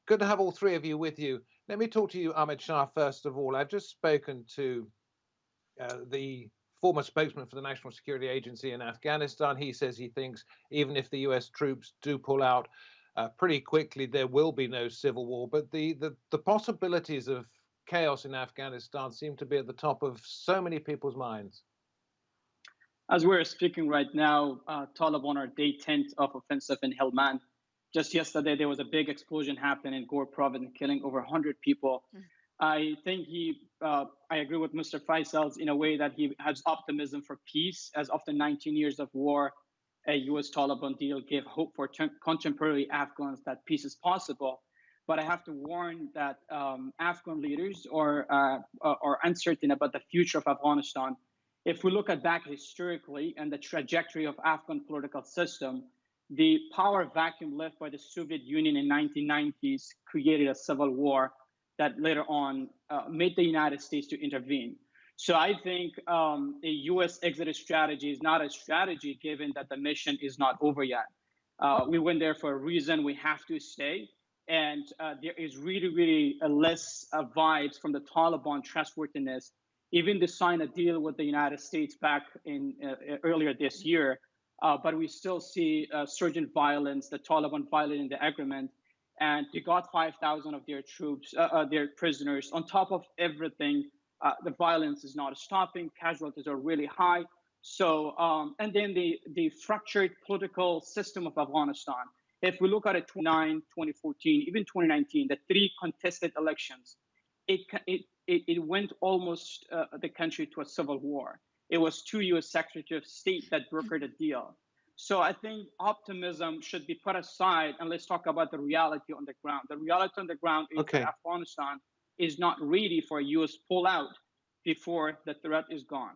Good to have all three of you with you. Let me talk to you, Ahmed Shah, first of all. I've just spoken to the former spokesman for the National Security Agency in Afghanistan. He says he thinks even if the US troops do pull out pretty quickly, there will be no civil war. But the possibilities of chaos in Afghanistan seem to be at the top of so many people's minds. As we're speaking right now, Taliban are day 10 of offensive in Helmand. Just yesterday, there was a big explosion happening in Gore province, killing over 100 people. I think I agree with Mr. Faisal in a way that he has optimism for peace, as after 19 years of war, a US-Taliban deal gave hope for contemporary Afghans that peace is possible. But I have to warn that Afghan leaders are uncertain about the future of Afghanistan. If we look at back historically and the trajectory of Afghan political system, the power vacuum left by the Soviet Union in 1990s created a civil war that later on made the United States to intervene. So I think a U.S. exit strategy is not a strategy given that the mission is not over yet. We went there for a reason. We have to stay. And there is really, really less vibes from the Taliban trustworthiness. Even to sign a deal with the United States back in earlier this year, but we still see surgent violence, the Taliban violating the agreement, and they got 5,000 of their troops, their prisoners. On top of everything, the violence is not stopping. Casualties are really high. So, and then the fractured political system of Afghanistan. If we look at it, 2014, even 2019, the three contested elections, it went almost the country to a civil war. It was two U.S. Secretary of State that brokered a deal. So I think optimism should be put aside, and let's talk about the reality on the ground. The reality on the ground is that Afghanistan is not ready for a U.S. pullout before the threat is gone.